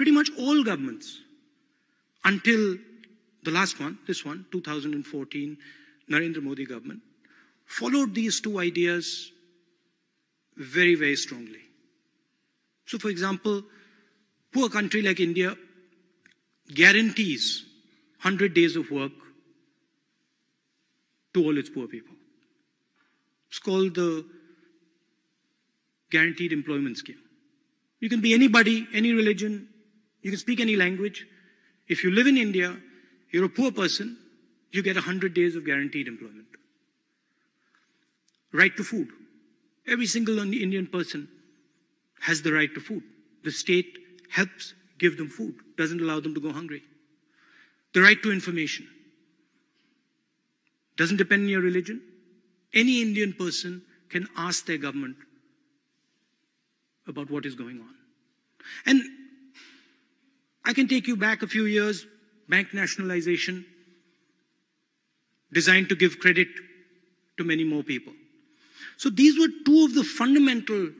pretty much all governments, until the last one, this one, 2014, Narendra Modi government, followed these two ideas very, very strongly. So, for example, poor country like India guarantees 100 days of work to all its poor people. It's called the Guaranteed Employment Scheme. You can be anybody, any religion, you can speak any language. If you live in India, you're a poor person, you get 100 days of guaranteed employment. Right to food. Every single Indian person has the right to food. The state helps give them food, doesn't allow them to go hungry. The right to information. Doesn't depend on your religion. Any Indian person can ask their government about what is going on. And I can take you back a few years, bank nationalization, designed to give credit to many more people. So these were two of the fundamental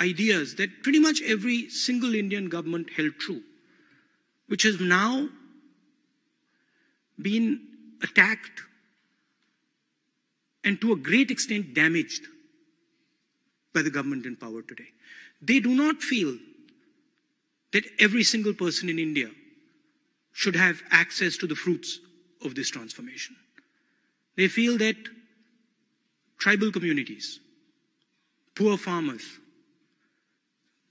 ideas that pretty much every single Indian government held true, which has now been attacked and to a great extent damaged by the government in power today. They do not feel that every single person in India should have access to the fruits of this transformation. They feel that tribal communities, poor farmers,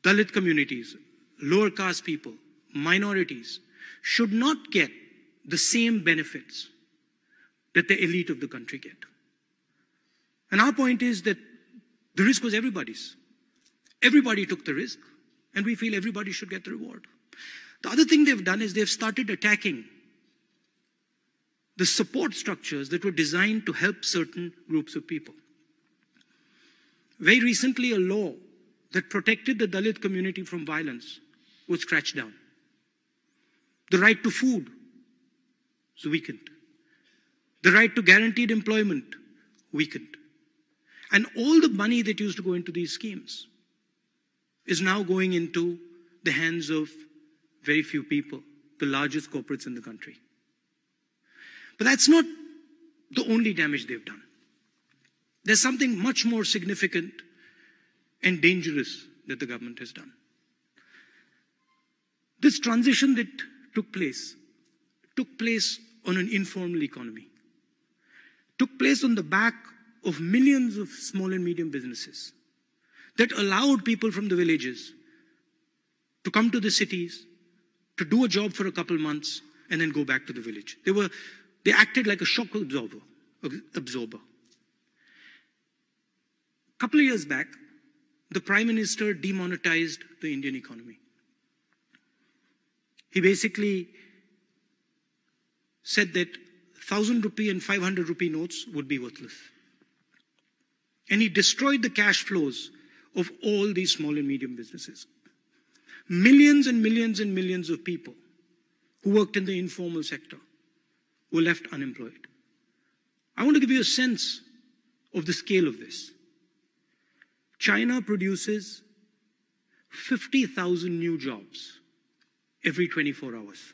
Dalit communities, lower caste people, minorities should not get the same benefits that the elite of the country get. And our point is that the risk was everybody's. Everybody took the risk, and we feel everybody should get the reward. The other thing they've done is they've started attacking the support structures that were designed to help certain groups of people. Very recently, a law that protected the Dalit community from violence was scratched down. The right to food was weakened. The right to guaranteed employment weakened. And all the money that used to go into these schemes is now going into the hands of very few people, the largest corporates in the country. But that's not the only damage they've done. There's something much more significant and dangerous that the government has done. This transition that took place on an informal economy, took place on the back of millions of small and medium businesses that allowed people from the villages to come to the cities, to do a job for a couple months, and then go back to the village. They acted like a shock absorber. A couple of years back, the Prime Minister demonetized the Indian economy. He basically said that 1,000 rupee and 500 rupee notes would be worthless. And he destroyed the cash flows of all these small and medium businesses. Millions and millions and millions of people who worked in the informal sector were left unemployed. I want to give you a sense of the scale of this. China produces 50,000 new jobs every 24 hours.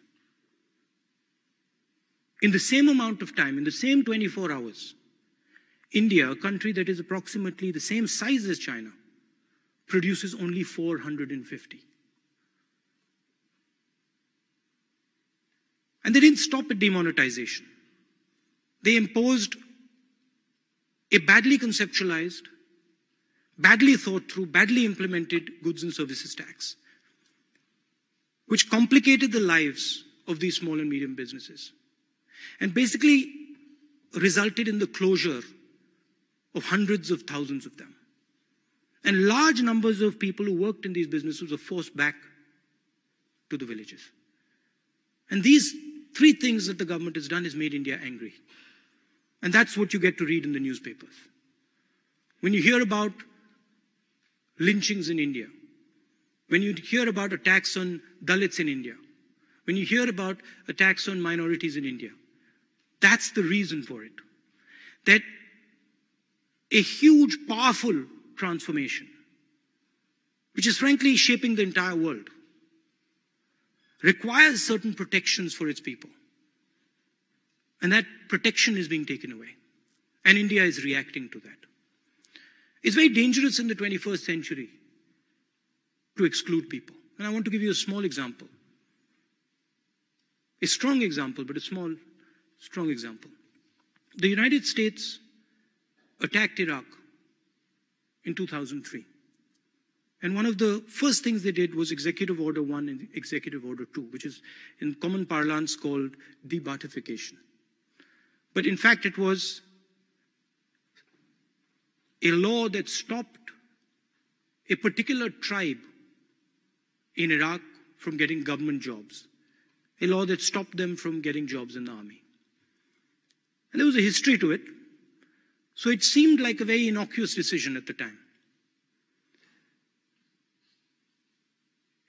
In the same amount of time, in the same 24 hours, India, a country that is approximately the same size as China, produces only 450. And they didn't stop at demonetization. They imposed a badly conceptualized, badly thought through, badly implemented goods and services tax, which complicated the lives of these small and medium businesses and basically resulted in the closure of hundreds of thousands of them. And large numbers of people who worked in these businesses were forced back to the villages. And these three things that the government has done has made India angry. And that's what you get to read in the newspapers. When you hear about lynchings in India, when you hear about attacks on Dalits in India, when you hear about attacks on minorities in India, that's the reason for it. That a huge, powerful transformation, which is frankly shaping the entire world, requires certain protections for its people. And that protection is being taken away. And India is reacting to that. It's very dangerous in the 21st century to exclude people. And I want to give you a small example. A strong example, but a small, strong example. The United States attacked Iraq in 2003. And one of the first things they did was Executive Order 1 and Executive Order 2, which is in common parlance called debartification. But in fact, it was a law that stopped a particular tribe in Iraq from getting government jobs. A law that stopped them from getting jobs in the army. And there was a history to it. So it seemed like a very innocuous decision at the time.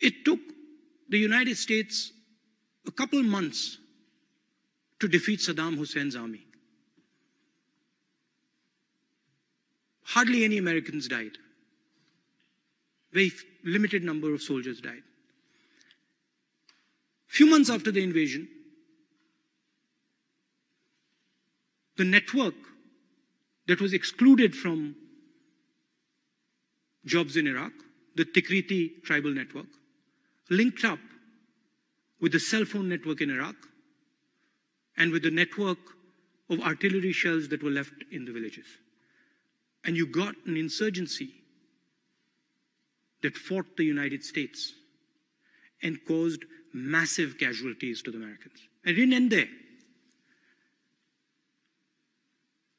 It took the United States a couple months to defeat Saddam Hussein's army. Hardly any Americans died. Very limited number of soldiers died. Few months after the invasion, the network that was excluded from jobs in Iraq, the Tikriti tribal network, linked up with the cell phone network in Iraq and with the network of artillery shells that were left in the villages. And you got an insurgency that fought the United States and caused massive casualties to the Americans. And it didn't end there.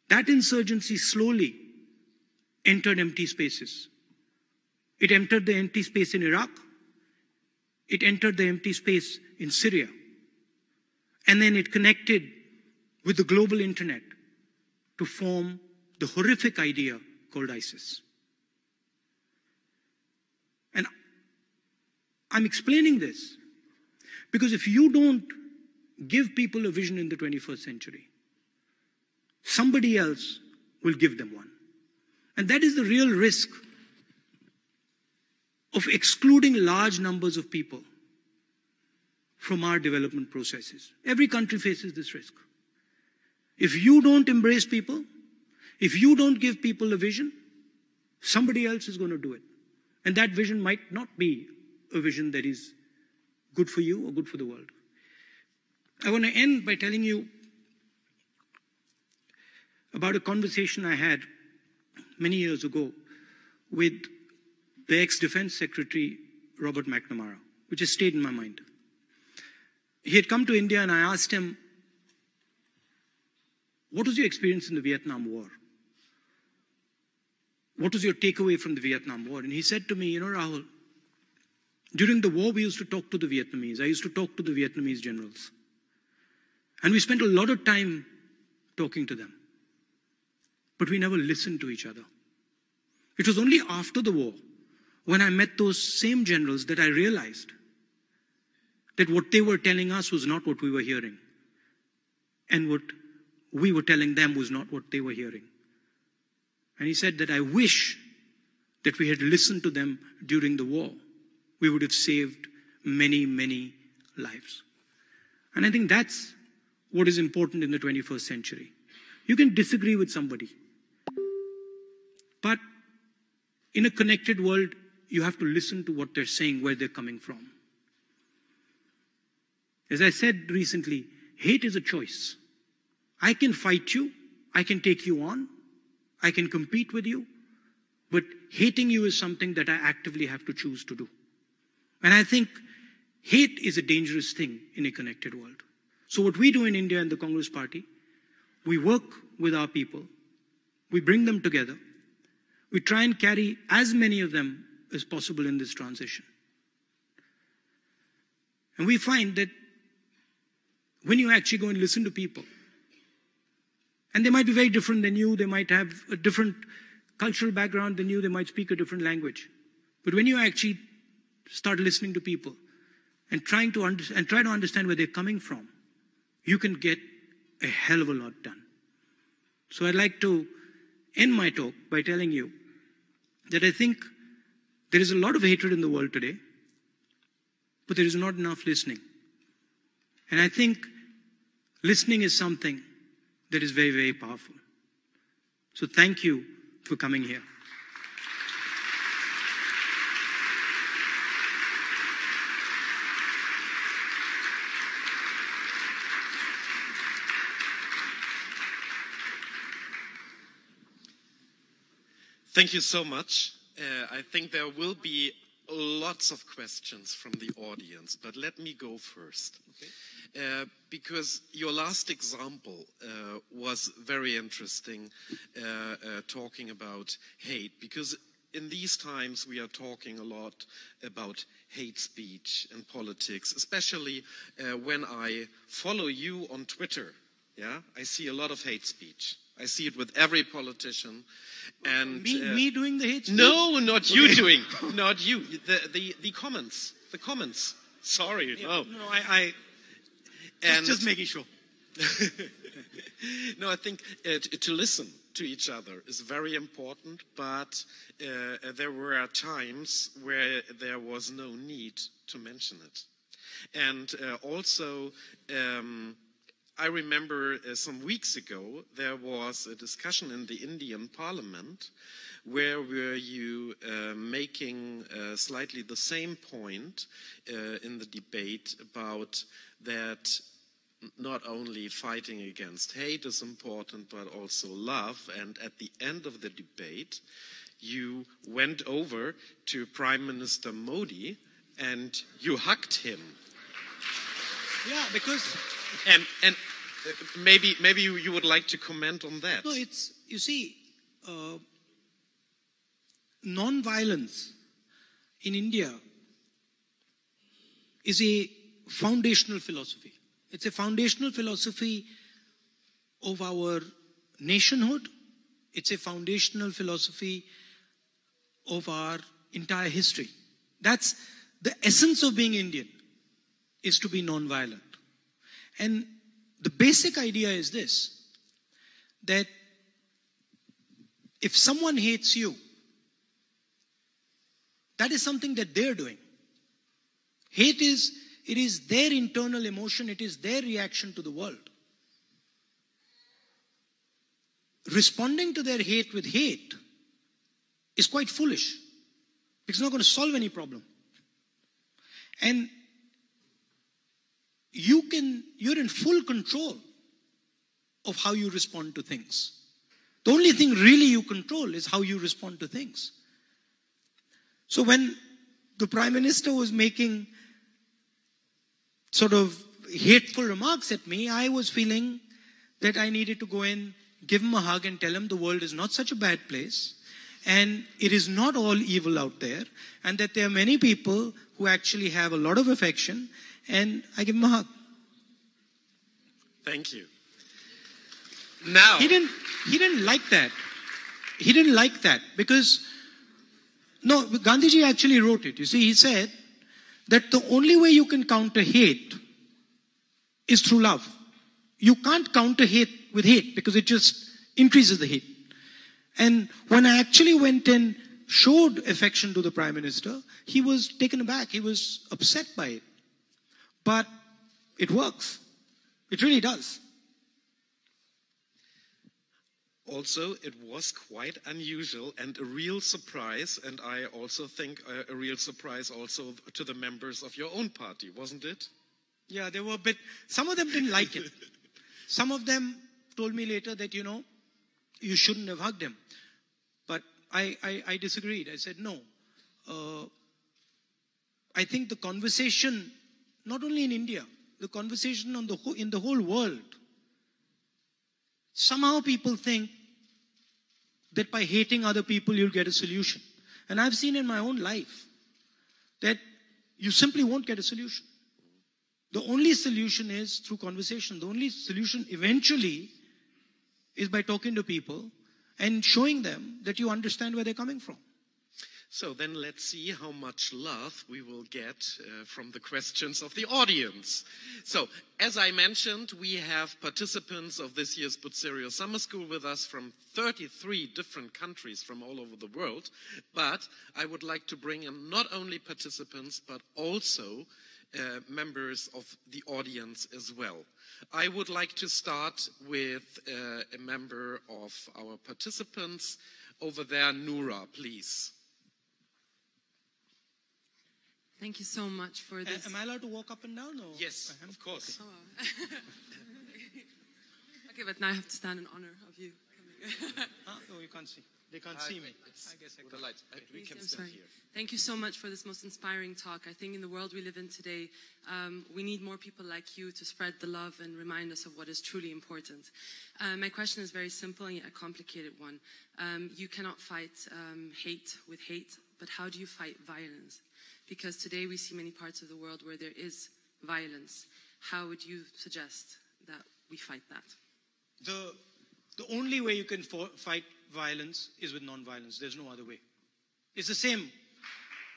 That insurgency slowly entered empty spaces. It entered the empty space in Iraq. It entered the empty space in Syria. And then it connected with the global internet to form the horrific idea called ISIS. And I'm explaining this because if you don't give people a vision in the 21st century, somebody else will give them one. And that is the real risk of excluding large numbers of people from our development processes. Every country faces this risk. If you don't embrace people, if you don't give people a vision, somebody else is going to do it. And that vision might not be a vision that is good for you or good for the world. I want to end by telling you about a conversation I had many years ago with the ex-Defense Secretary, Robert McNamara, which has stayed in my mind. He had come to India and I asked him, what was your experience in the Vietnam War? What was your takeaway from the Vietnam War? And he said to me, you know, Rahul, during the war, we used to talk to the Vietnamese. I used to talk to the Vietnamese generals. And we spent a lot of time talking to them. But we never listened to each other. It was only after the war, when I met those same generals, that I realized that what they were telling us was not what we were hearing. And what we were telling them was not what they were hearing. And he said that I wish that we had listened to them during the war. We would have saved many, many lives. And I think that's what is important in the 21st century. You can disagree with somebody, but in a connected world, you have to listen to what they're saying, where they're coming from. As I said recently, hate is a choice. I can fight you, I can take you on, I can compete with you, but hating you is something that I actively have to choose to do. And I think hate is a dangerous thing in a connected world. So what we do in India and the Congress Party, we work with our people, we bring them together, we try and carry as many of them as possible in this transition. And we find that when you actually go and listen to people, and they might be very different than you, they might have a different cultural background than you, they might speak a different language. But when you actually start listening to people and try to understand where they're coming from, you can get a hell of a lot done. So I'd like to end my talk by telling you that I think there is a lot of hatred in the world today, but there is not enough listening. And I think listening is something that is very, very powerful. So thank you for coming here. Thank you so much. I think there will be lots of questions from the audience, but let me go first. Okay. Because your last example was very interesting, talking about hate, because in these times we are talking a lot about hate speech and politics, especially when I follow you on Twitter. Yeah, I see a lot of hate speech. I see it with every politician. And me doing the hate speech? No, not you doing. Not you. The comments. The comments. Sorry. Yeah, no. No, I just making sure. No, I think to listen to each other is very important, but there were times where there was no need to mention it. And also, I remember some weeks ago there was a discussion in the Indian Parliament where were you making slightly the same point in the debate about that not only fighting against hate is important but also love, and at the end of the debate you went over to Prime Minister Modi and you hugged him. Yeah, because... And maybe you would like to comment on that. No, it's, you see, non-violence in India is a foundational philosophy. It's a foundational philosophy of our nationhood. It's a foundational philosophy of our entire history. That's the essence of being Indian, is to be non-violent. And the basic idea is this, that if someone hates you, that is something that they're doing. Hate is, it is their internal emotion, it is their reaction to the world. Responding to their hate with hate is quite foolish. It's not going to solve any problem. And you're in full control of how you respond to things. The only thing really you control is how you respond to things. So when the Prime Minister was making sort of hateful remarks at me, I was feeling that I needed to go in, give him a hug and tell him the world is not such a bad place and it is not all evil out there, and that there are many people who actually have a lot of affection, and I give him a hug. Thank you. Now he didn't like that. He didn't like that because no, Gandhiji actually wrote it. You see, he said that the only way you can counter hate is through love. You can't counter hate with hate because it just increases the hate. And when I actually went and showed affection to the Prime Minister, he was taken aback. He was upset by it. But it works. It really does. Also, it was quite unusual and a real surprise, and I also think a real surprise also to the members of your own party, wasn't it? Yeah, they were a bit, some of them didn't like it. Some of them told me later that, you know, you shouldn't have hugged him. But I disagreed. I said, no. I think the conversation, not only in India, the conversation on in the whole world, somehow people think that by hating other people, you'll get a solution. And I've seen in my own life that you simply won't get a solution. The only solution is through conversation. The only solution eventually is by talking to people and showing them that you understand where they're coming from. So then let's see how much love we will get from the questions of the audience. So, as I mentioned, we have participants of this year's Bucerius Summer School with us from 33 different countries from all over the world. But I would like to bring in not only participants, but also members of the audience as well. I would like to start with a member of our participants. Over there, Noura, please. Thank you so much for this. Am I allowed to walk up and down? Or? Yes, of course. Oh. Okay, but now I have to stand in honor of you coming. Oh, you can't see. They can't see me. I guess the lights. We can I'm stand sorry. here. Thank you so much for this most inspiring talk. I think in the world we live in today, we need more people like you to spread the love and remind us of what is truly important. My question is very simple and yet a complicated one. You cannot fight hate with hate, but how do you fight violence? Because today we see many parts of the world where there is violence. How would you suggest that we fight that? The only way you can fight violence is with non-violence. There's no other way. It's the same.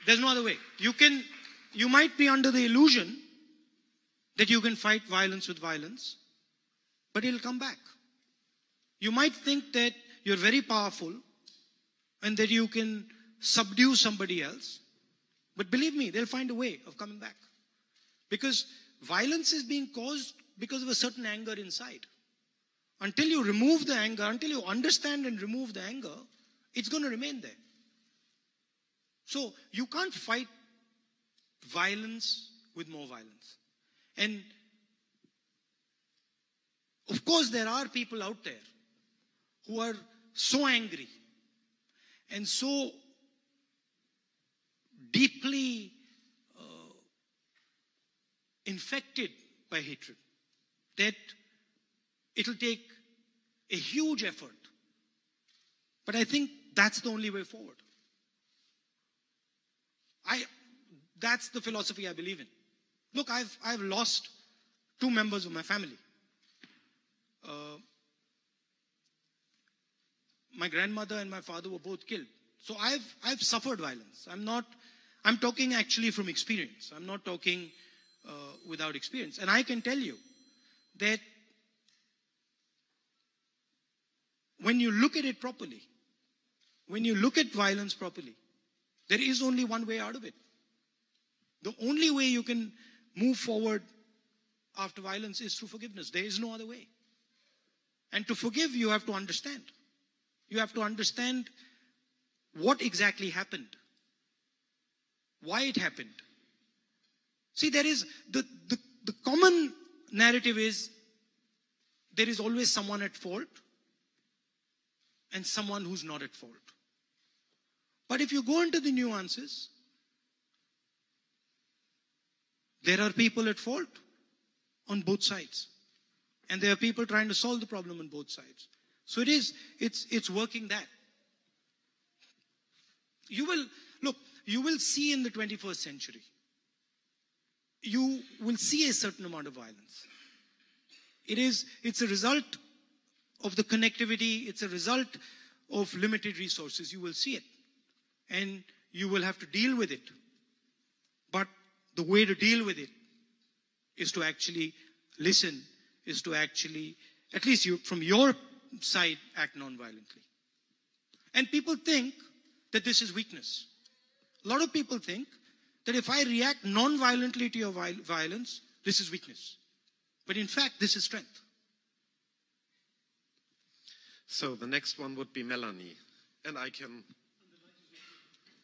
There's no other way. You might be under the illusion that you can fight violence with violence, but it'll come back. You might think that you're very powerful and that you can subdue somebody else, but believe me, they'll find a way of coming back. Because violence is being caused because of a certain anger inside. Until you remove the anger, until you understand and remove the anger, it's going to remain there. So you can't fight violence with more violence. And of course there are people out there who are so angry and so deeply infected by hatred that it'll take a huge effort. But I think that's the only way forward. That's the philosophy I believe in. Look, I've lost 2 members of my family. My grandmother and my father were both killed. So I've suffered violence. I'm talking actually from experience. I'm not talking without experience. And I can tell you that when you look at it properly, when you look at violence properly, there is only one way out of it. The only way you can move forward after violence is through forgiveness. There is no other way. And to forgive, you have to understand. You have to understand what exactly happened, why it happened. See, there is the common narrative is there is always someone at fault and someone who's not at fault. But if you go into the nuances, there are people at fault on both sides. And there are people trying to solve the problem on both sides. So it's working that. You will see in the 21st century, you will see a certain amount of violence. It's a result of the connectivity, it's a result of limited resources. You will see it. And you will have to deal with it. But the way to deal with it is to actually listen, is to actually, at least from your side, act non-violently. And people think that this is weakness. A lot of people think that if I react non-violently to your violence, this is weakness. But in fact, this is strength. So the next one would be Melanie. And I can...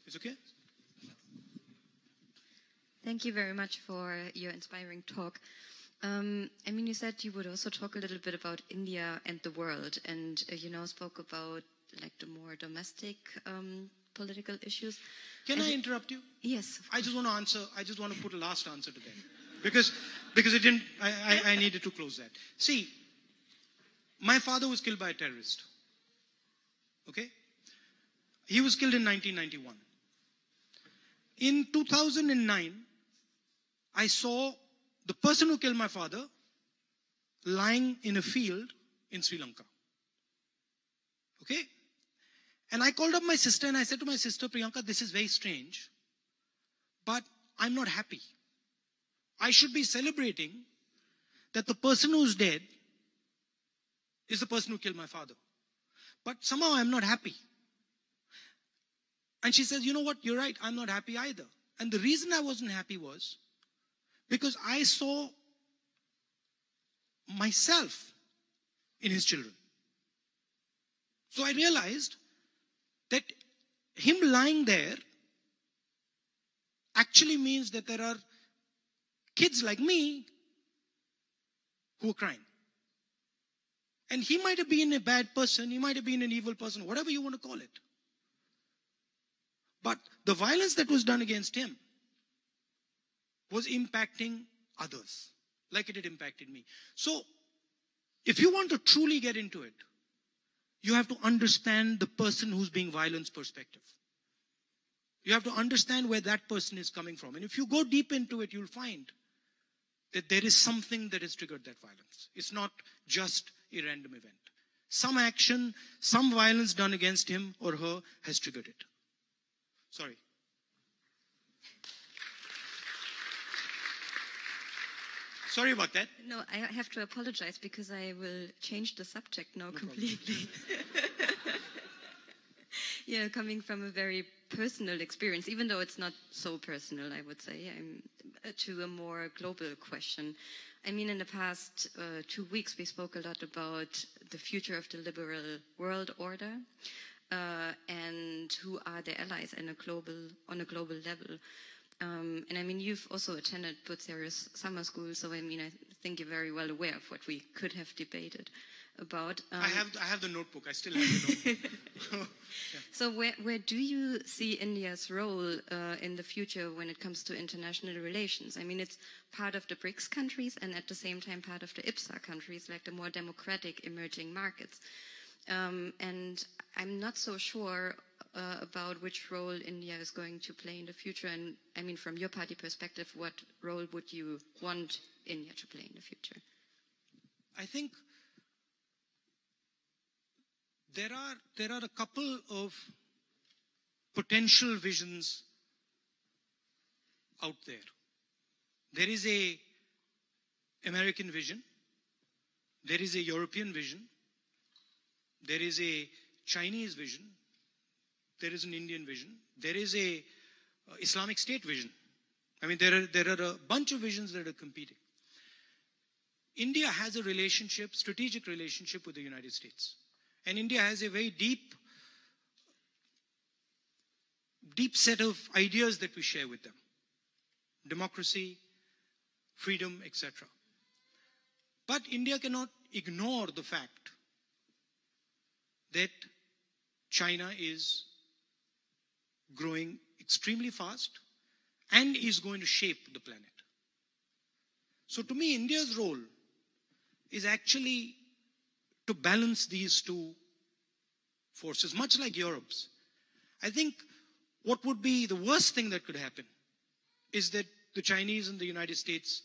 It's okay? Thank you very much for your inspiring talk. You said you would also talk a little bit about India and the world, and spoke about like the more domestic political issues. Can I interrupt you? Yes. I just want to answer. I just want to put a last answer to that, because it didn't. I needed to close that. See, my father was killed by a terrorist. Okay, he was killed in 1991. In 2009, I saw the person who killed my father lying in a field in Sri Lanka. Okay? And I called up my sister and I said to my sister, Priyanka, this is very strange, but I'm not happy. I should be celebrating that the person who's dead is the person who killed my father. But somehow I'm not happy. And she says, you know what, you're right, I'm not happy either. And the reason I wasn't happy was because I saw myself in his children. So I realized that him lying there actually means that there are kids like me who are crying. And he might have been a bad person, he might have been an evil person, whatever you want to call it. But the violence that was done against him was impacting others, like it had impacted me. So, if you want to truly get into it, you have to understand the person who's being violenced's perspective. You have to understand where that person is coming from. And if you go deep into it, you'll find that there is something that has triggered that violence. It's not just a random event. Some action, some violence done against him or her has triggered it. Sorry. Sorry about that. No, I have to apologize because I will change the subject now completely. Yeah, coming from a very personal experience, even though it's not so personal, I would say, to a more global question. I mean, in the past 2 weeks, we spoke a lot about the future of the liberal world order and who are the allies on a global level. And I mean, you've also attended Bucerius Summer School, so I mean, I think you're very well aware of what we could have debated about. I have the notebook. I still have the notebook. Yeah. So where do you see India's role in the future when it comes to international relations? I mean, it's part of the BRICS countries and at the same time part of the IPSA countries, like the more democratic emerging markets. And I'm not so sure about which role India is going to play in the future. And I mean, from your party perspective, what role would you want India to play in the future? I think there are a couple of potential visions out there. There is a American vision. There is a European vision. There is a Chinese vision. There is an Indian vision. There is a Islamic State vision. I mean, there are a bunch of visions that are competing. India has a relationship, strategic relationship with the United States. And India has a very deep set of ideas that we share with them. Democracy, freedom, etc. But India cannot ignore the fact that China is growing extremely fast and is going to shape the planet. So to me, India's role is actually to balance these two forces, much like Europe's. I think what would be the worst thing that could happen is that the Chinese and the United States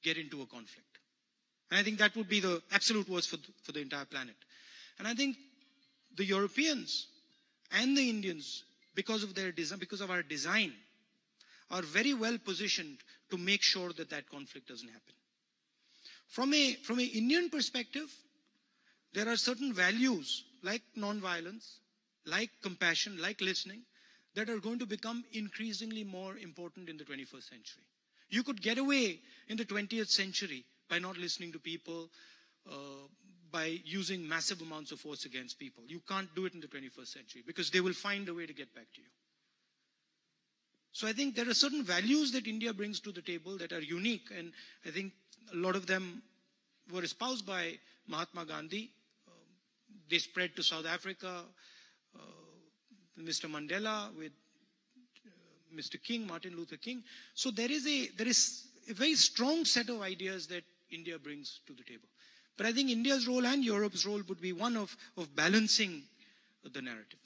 get into a conflict. And I think that would be the absolute worst for the entire planet. And I think the Europeans and the Indians, because of their design, because of our design, are very well positioned to make sure that that conflict doesn't happen. From an Indian perspective, there are certain values like non-violence, like compassion, like listening, that are going to become increasingly more important in the 21st century. You could get away in the 20th century by not listening to people, by using massive amounts of force against people. You can't do it in the 21st century because they will find a way to get back to you. So I think there are certain values that India brings to the table that are unique, and I think a lot of them were espoused by Mahatma Gandhi. They spread to South Africa, Mr. Mandela with Mr. King, Martin Luther King. So there is a very strong set of ideas that India brings to the table. But I think India's role and Europe's role would be one of balancing the narrative.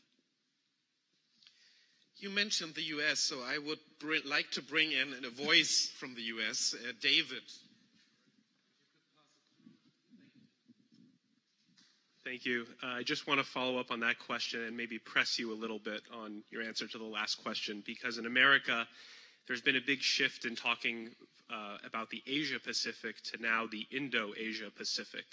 You mentioned the US, so I would like to bring in a voice from the US, David. Thank you. I just want to follow up on that question and maybe press you a little bit on your answer to the last question, because in America, there's been a big shift in talking about the Asia-Pacific to now the Indo-Asia-Pacific.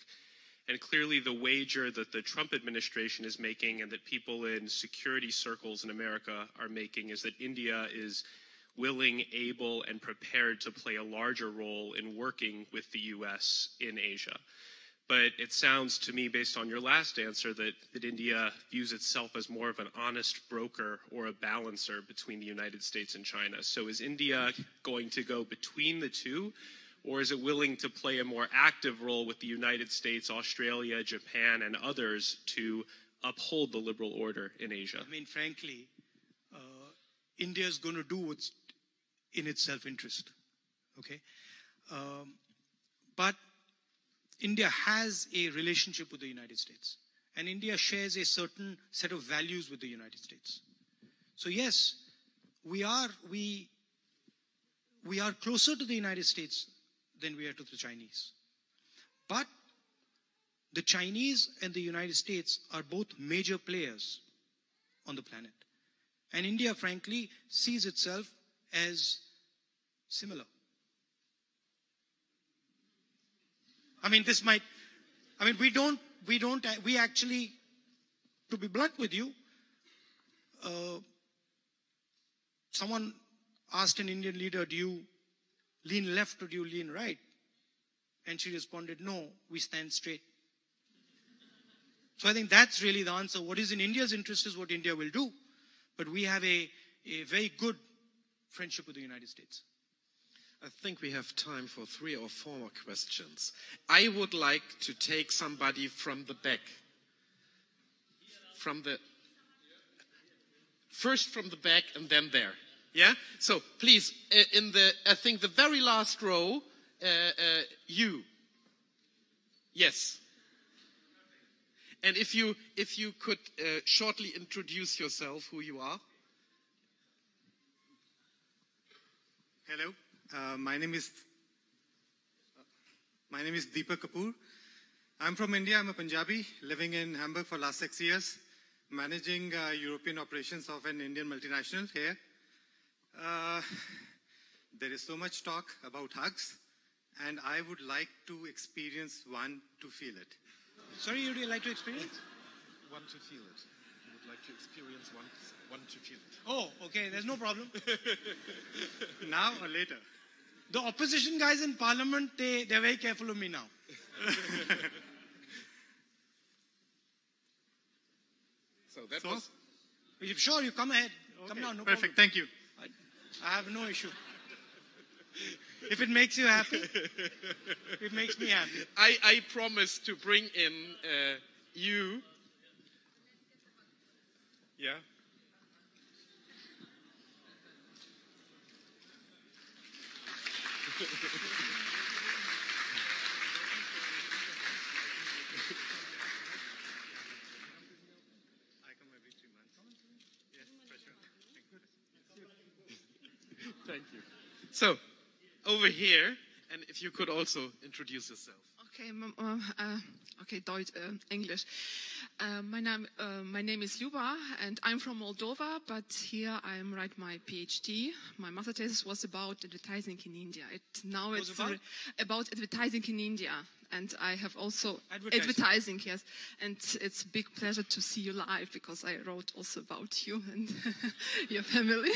And clearly the wager that the Trump administration is making and that people in security circles in America are making is that India is willing, able, and prepared to play a larger role in working with the US in Asia. But it sounds to me, based on your last answer, that India views itself as more of an honest broker or a balancer between the United States and China. So is India going to go between the two, or is it willing to play a more active role with the United States, Australia, Japan, and others to uphold the liberal order in Asia? I mean, frankly, India is going to do what's in its self-interest, okay? But India has a relationship with the United States, and India shares a certain set of values with the United States. So yes, we are closer to the United States than we are to the Chinese. But the Chinese and the United States are both major players on the planet. And India, frankly, sees itself as similar. I mean, we actually, to be blunt with you, someone asked an Indian leader, do you lean left or do you lean right? And she responded, no, we stand straight. So I think that's really the answer. What is in India's interest is what India will do. But we have a very good friendship with the United States. I think we have time for 3 or 4 more questions. I would like to take somebody from the back. First from the back and then there. Yeah? So please, I think the very last row, you. Yes. And if you could shortly introduce yourself, who you are. Hello, my name is Deepak Kapoor. I'm from India. I'm a Punjabi living in Hamburg for last 6 years, managing European operations of an Indian multinational here. There is so much talk about hugs, and I would like to experience one to feel it. Sorry, would you like to experience? One to feel it. You would like to experience one to feel it. Oh, okay, there's no problem. Now or later? The opposition guys in parliament, they're very careful of me now. So that was... Sure, you come ahead. Okay, come down, no perfect, problem. thank you. I have no issue. If it makes you happy, it makes me happy. I promise to bring in you. Yeah. Thank you. So, over here, and if you could also introduce yourself. Okay, Deutsch, English. My name is Luba, and I'm from Moldova, but here I am writing my PhD. My master thesis was about advertising in India. It's about advertising in India. And I have also advertising, yes. And it's a big pleasure to see you live because I wrote also about you and your family.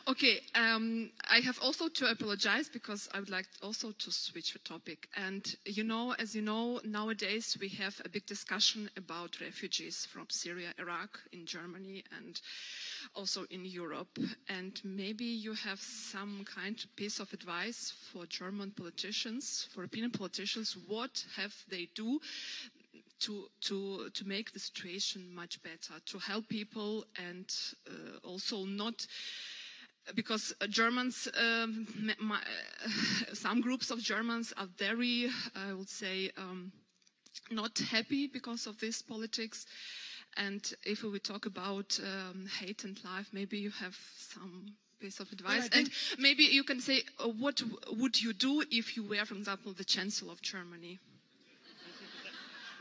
Okay, I have also to apologize because I would like also to switch the topic. And as you know, nowadays we have a big discussion about refugees from Syria, Iraq, in Germany, and also in Europe. And maybe you have some kind of piece of advice for German politicians, for European politicians. What have they do to make the situation much better, to help people, and also not because Germans, some groups of Germans are very, I would say, not happy because of this politics. And if we talk about hate and life, maybe you have some piece of advice. And maybe you can say, what would you do if you were, for example, the Chancellor of Germany?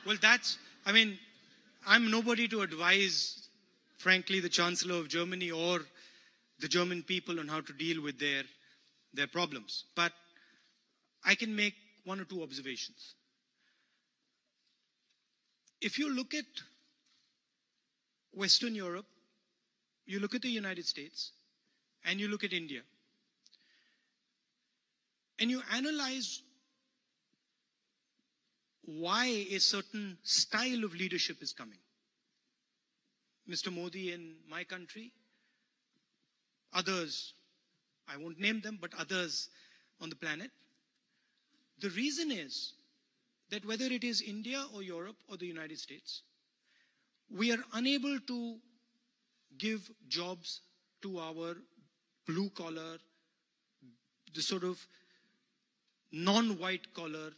Well, I'm nobody to advise, frankly, the Chancellor of Germany or the German people on how to deal with their problems. But I can make 1 or 2 observations. If you look at Western Europe, you look at the United States, and you look at India, and you analyze why a certain style of leadership is coming. Mr. Modi in my country, others, I won't name them, but others on the planet. The reason is that whether it is India or Europe or the United States, we are unable to give jobs to our blue collar, the sort of non-white collar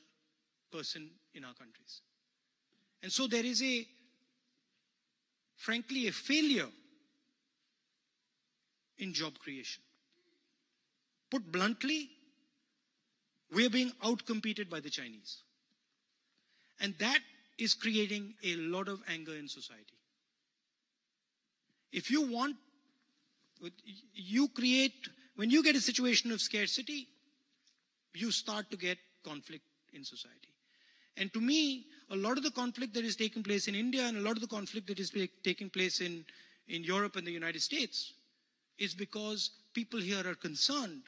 person in our countries. And so there is frankly, a failure in job creation. Put bluntly, we are being outcompeted by the Chinese. And that is creating a lot of anger in society. If you want, when you get a situation of scarcity, you start to get conflict in society. And to me, a lot of the conflict that is taking place in India and a lot of the conflict that is taking place in Europe and the United States is because people here are concerned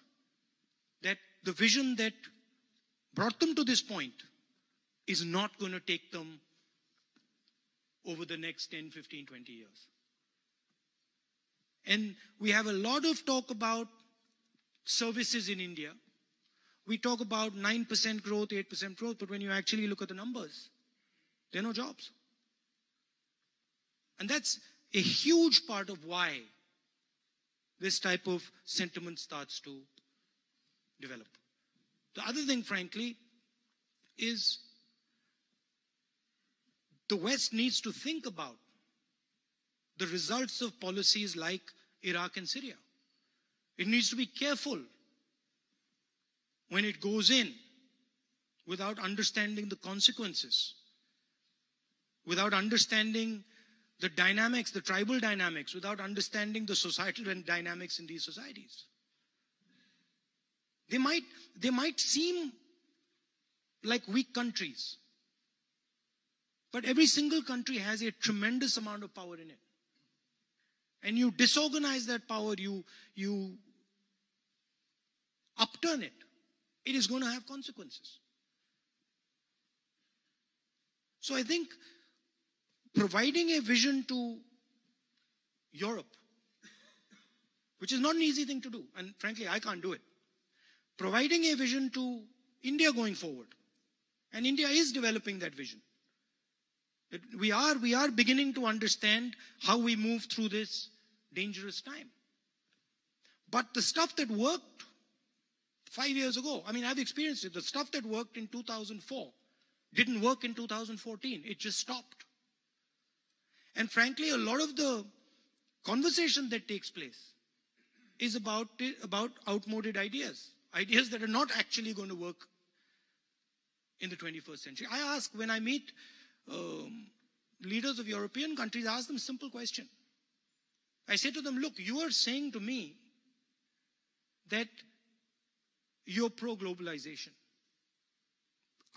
that the vision that brought them to this point is not going to take them over the next 10, 15, 20 years. And we have a lot of talk about services in India. We talk about 9% growth, 8% growth, but when you actually look at the numbers, there are no jobs. And that's a huge part of why this type of sentiment starts to develop. The other thing, frankly, is the West needs to think about the results of policies like Iraq and Syria. It needs to be careful when it goes in without understanding the consequences, without understanding the dynamics, the tribal dynamics, without understanding the societal dynamics in these societies. They might seem like weak countries, but every single country has a tremendous amount of power in it. And you disorganize that power, you upturn it, it is going to have consequences. So I think providing a vision to Europe, which is not an easy thing to do, and frankly, I can't do it. Providing a vision to India going forward, and India is developing that vision. We are beginning to understand how we move through this dangerous time. But the stuff that worked 5 years ago, I mean, I've experienced it. The stuff that worked in 2004 didn't work in 2014. It just stopped. And frankly, a lot of the conversation that takes place is about outmoded ideas. Ideas that are not actually going to work in the 21st century. I ask, when I meet leaders of European countries, I ask them a simple question. I say to them, look, you are saying to me that you're pro-globalization.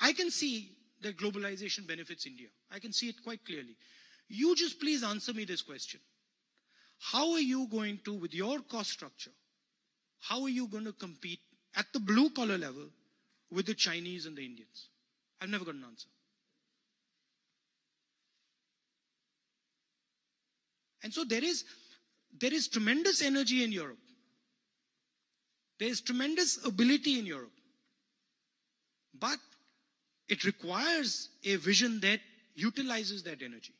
I can see that globalization benefits India. I can see it quite clearly. You just please answer me this question. How are you going to, with your cost structure, how are you going to compete at the blue collar level with the Chinese and the Indians? I've never got an answer. And so there is tremendous energy in Europe. There is tremendous ability in Europe. But it requires a vision that utilizes that energy.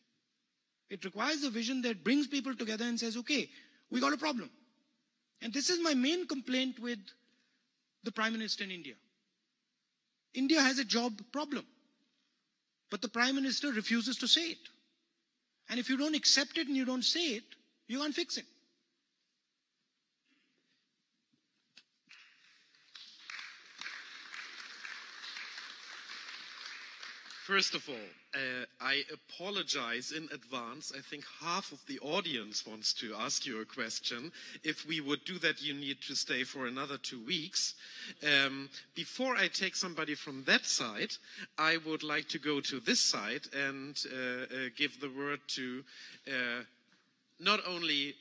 It requires a vision that brings people together and says, okay, we got a problem. And this is my main complaint with the Prime Minister in India. India has a job problem, but the Prime Minister refuses to say it. And if you don't accept it and you don't say it, you can't fix it. First of all, I apologize in advance. I think half of the audience wants to ask you a question. If we would do that, you need to stay for another 2 weeks. Before I take somebody from that side, I would like to go to this side and give the word to not only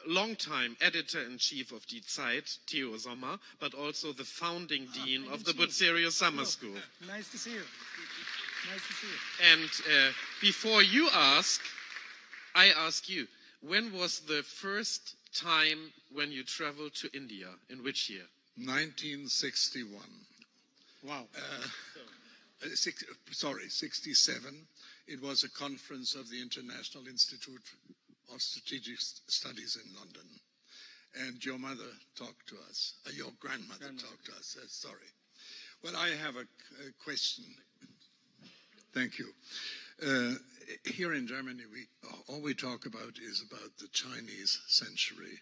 long-time editor-in-chief of Die Zeit, Theo Sommer, but also the founding dean of the Bucerius Summer School. Nice to see you. Nice to see you. And before you ask, I ask you, when was the first time when you traveled to India? In which year? 1961. Wow. 67. It was a conference of the International Institute of Strategic Studies in London. And your mother talked to us, your grandmother talked to us, sorry. Well, I have a question. Thank you. Here in Germany, all we talk about is about the Chinese century.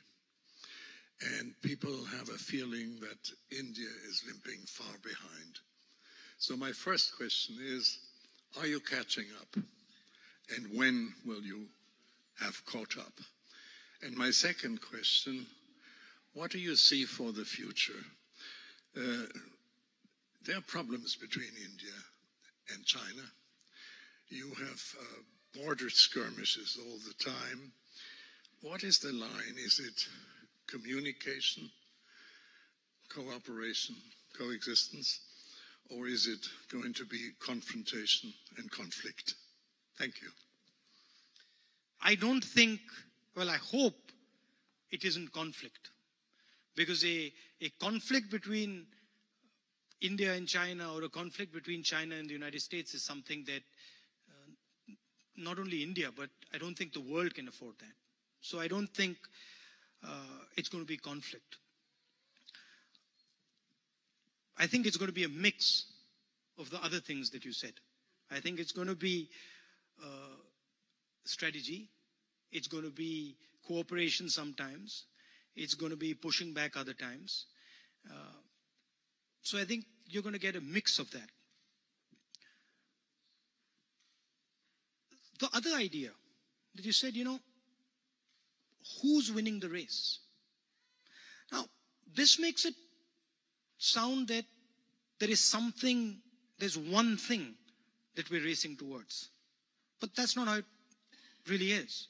And people have a feeling that India is limping far behind. So my first question is, are you catching up? And when will you have caught up? And my second question, what do you see for the future? There are problems between India and China. You have border skirmishes all the time. What is the line? Is it communication, cooperation, coexistence, or is it going to be confrontation and conflict? Thank you. I don't think, well, I hope it isn't conflict. Because a conflict between India and China, or a conflict between China and the United States, is something that not only India, but I don't think the world can afford that. So I don't think it's going to be conflict. I think it's going to be a mix of the other things that you said. I think it's going to be strategy. It's going to be cooperation sometimes. It's going to be pushing back other times. So I think you're going to get a mix of that. The other idea that you said, who's winning the race? Now, this makes it sound that there is something, there's one thing that we're racing towards. But that's not how it really is.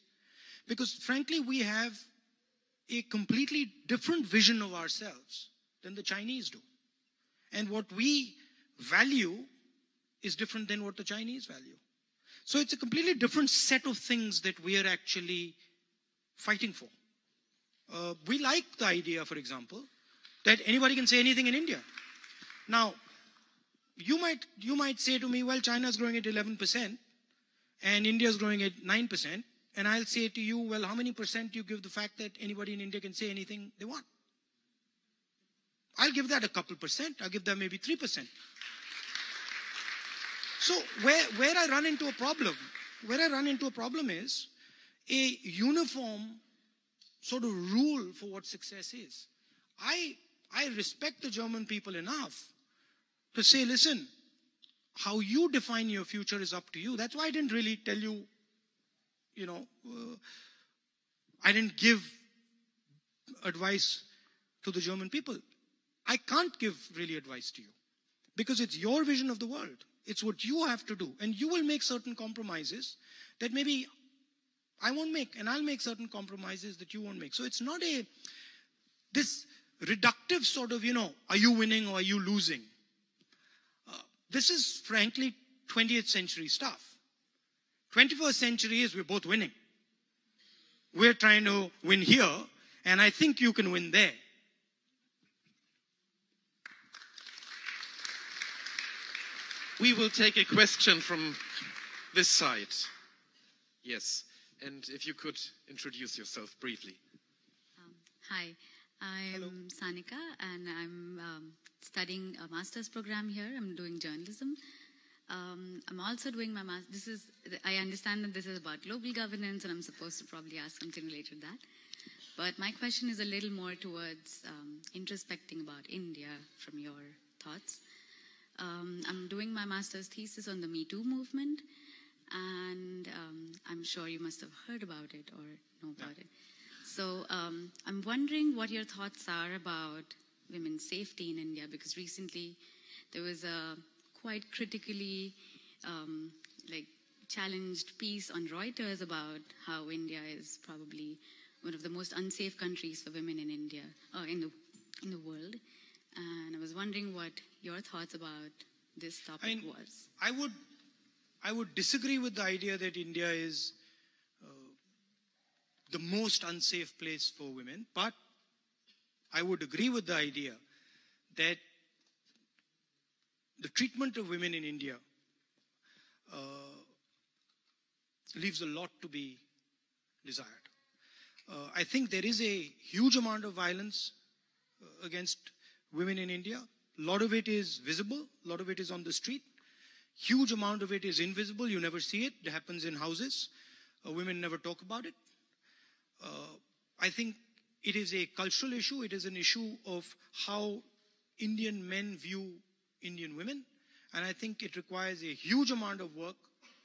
Because frankly, we have a completely different vision of ourselves than the Chinese do. And what we value is different than what the Chinese value. So it's a completely different set of things that we are actually fighting for. We like the idea, for example, that anybody can say anything in India. Now, you might say to me, well, China is growing at 11% and India is growing at 9%. And I'll say to you, well, how many percent do you give the fact that anybody in India can say anything they want? I'll give that a couple percent. I'll give that maybe 3%. So where I run into a problem is a uniform sort of rule for what success is. I respect the German people enough to say, listen, how you define your future is up to you. That's why I didn't really tell you, I didn't give advice to the German people. I can't give really advice to you because it's your vision of the world. It's what you have to do. And you will make certain compromises that maybe I won't make, and I'll make certain compromises that you won't make. So it's not this reductive sort of, are you winning or are you losing? This is frankly 20th century stuff. 21st century is we're both winning. We're trying to win here, and I think you can win there. We will take a question from this side. Yes, and if you could introduce yourself briefly. Hi, I'm Sanika, and I'm studying a master's program here. I'm doing journalism. I'm also doing my master's. I understand that this is about global governance, and I'm supposed to probably ask something related to that. But my question is a little more towards introspecting about India from your thoughts. I'm doing my master's thesis on the Me Too movement, and I'm sure you must have heard about it or know about it. So I'm wondering what your thoughts are about women's safety in India, because recently there was a quite critically challenged piece on Reuters about how India is probably one of the most unsafe countries for women in India, in the world. And I was wondering what your thoughts about this topic was. I would disagree with the idea that India is the most unsafe place for women, but I would agree with the idea that the treatment of women in India leaves a lot to be desired. I think there is a huge amount of violence against women in India. A lot of it is visible, a lot of it is on the street. Huge amount of it is invisible, you never see it. It happens in houses. Women never talk about it. I think it is a cultural issue. It is an issue of how Indian men view Indian women. And I think it requires a huge amount of work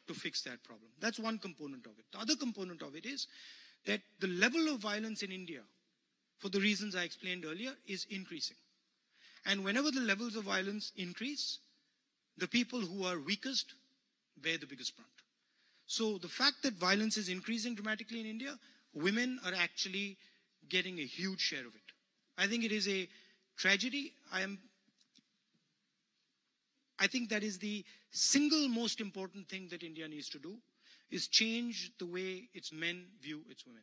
to fix that problem. That's one component of it. The other component of it is that the level of violence in India, for the reasons I explained earlier, is increasing. And whenever the levels of violence increase, the people who are weakest bear the biggest brunt. So the fact that violence is increasing dramatically in India, women are actually getting a huge share of it. I think it is a tragedy. I think that is the single most important thing that India needs to do, is change the way its men view its women.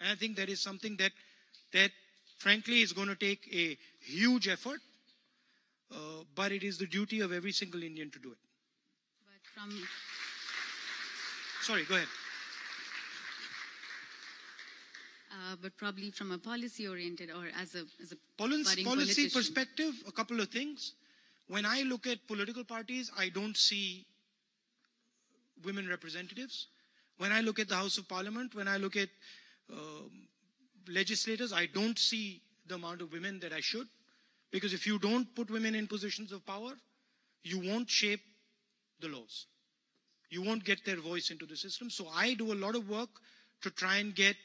And I think that is something that frankly is going to take a huge effort, but it is the duty of every single Indian to do it. But Sorry, go ahead. But probably from a policy-oriented or as a policy perspective, a couple of things. When I look at political parties, I don't see women representatives. When I look at the House of Parliament, when I look at legislators, I don't see the amount of women that I should. Because if you don't put women in positions of power, you won't shape the laws. You won't get their voice into the system. So I do a lot of work to try and get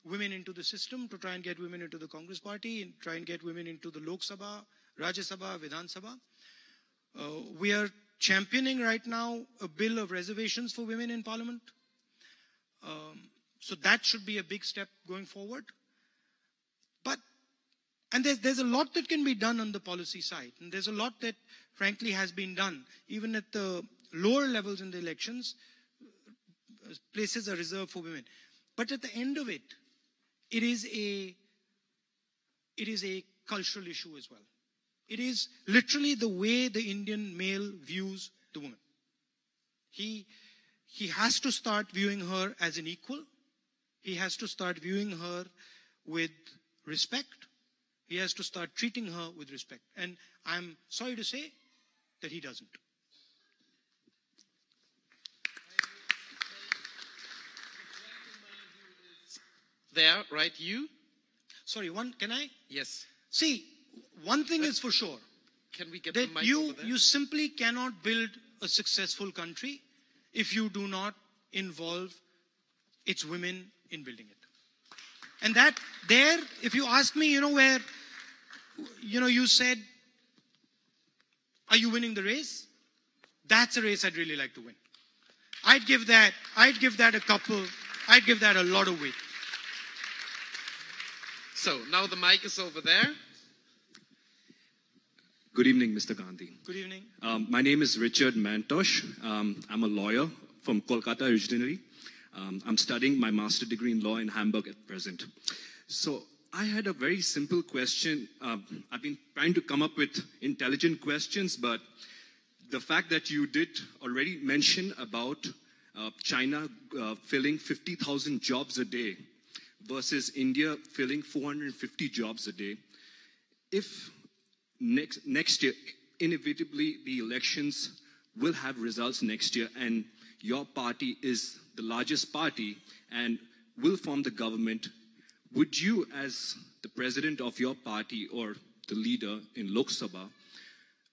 women into the system, to try and get women into the Congress party, and try and get women into the Lok Sabha, Rajya Sabha, Vidhan Sabha. We are championing right now a bill of reservations for women in Parliament. So that should be a big step going forward. And there's a lot that can be done on the policy side. And there's a lot that, frankly, has been done. Even at the lower levels in the elections, places are reserved for women. But at the end of it, it is a cultural issue as well. It is literally the way the Indian male views the woman. He has to start viewing her as an equal. He has to start viewing her with respect. He has to start treating her with respect. And I'm sorry to say that he doesn't. There, right, you? Sorry, can I? Yes. See, one thing is for sure. Can we get that the mic over there? You simply cannot build a successful country if you do not involve its women in building it. And that there, if you ask me, where, you said, are you winning the race? That's a race I'd really like to win. I'd give that a lot of weight. So now the mic is over there. Good evening, Mr. Gandhi. Good evening. My name is Richard Mantosh. I'm a lawyer from Kolkata originally. I'm studying my master's degree in law in Hamburg at present. So I had a very simple question. I've been trying to come up with intelligent questions, but the fact that you did already mention about China filling 50,000 jobs a day versus India filling 450 jobs a day. If next year, inevitably, the elections will have results next year, and your party is the largest party and will form the government, would you, as the president of your party or the leader in Lok Sabha,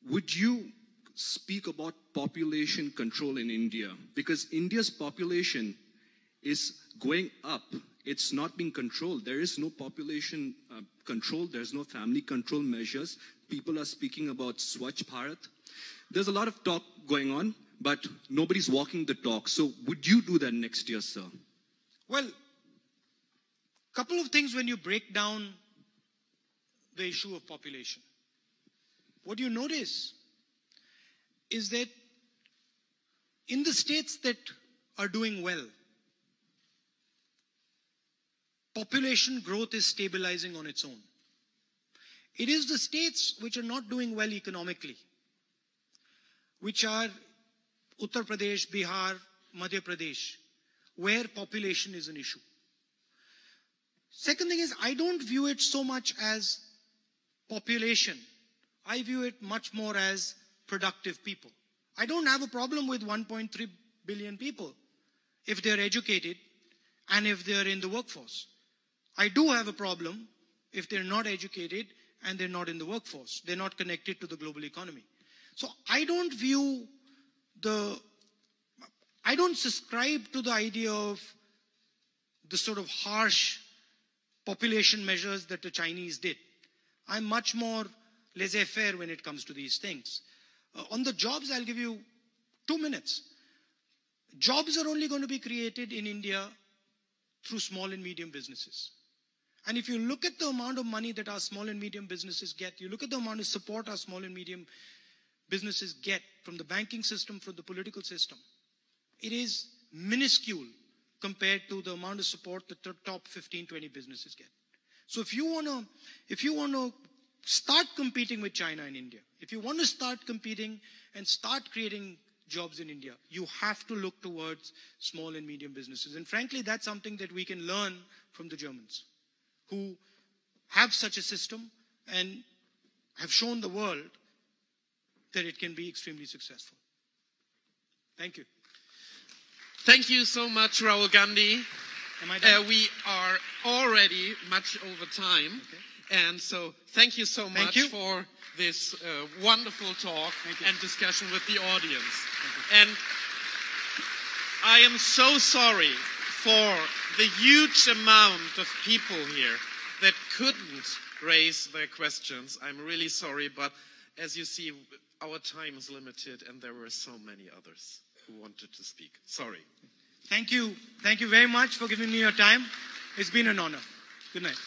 would you speak about population control in India? Because India's population is going up. It's not being controlled. There is no population control. There's no family control measures. People are speaking about Swachh Bharat. There's a lot of talk going on, but nobody's walking the talk. So would you do that next year, sir? Well, couple of things when you break down the issue of population. What you notice is that in the states that are doing well, population growth is stabilizing on its own. It is the states which are not doing well economically, which are Uttar Pradesh, Bihar, Madhya Pradesh, where population is an issue. Second thing is, I don't view it so much as population. I view it much more as productive people. I don't have a problem with 1.3 billion people if they're educated and if they're in the workforce. I do have a problem if they're not educated and they're not in the workforce. They're not connected to the global economy. So I don't subscribe to the idea of the sort of harsh population measures that the Chinese did. I'm much more laissez-faire when it comes to these things. On the jobs, I'll give you 2 minutes. Jobs are only going to be created in India through small and medium businesses. And if you look at the amount of money that our small and medium businesses get, you look at the amount of support our small and medium businesses get from the banking system, from the political system, it is minuscule compared to the amount of support that the top 15, 20 businesses get. So if you want to start competing with China and India, if you want to start competing and start creating jobs in India, you have to look towards small and medium businesses. And frankly, that's something that we can learn from the Germans, who have such a system and have shown the world that it can be extremely successful. Thank you. Thank you so much, Rahul Gandhi. Am I done? We are already much over time. Okay. And so thank you so much for this wonderful talk and discussion with the audience. And I am so sorry for the huge amount of people here that couldn't raise their questions. I'm really sorry, but as you see, our time is limited and there were so many others who wanted to speak. Sorry. Thank you. Thank you very much for giving me your time. It's been an honor. Good night.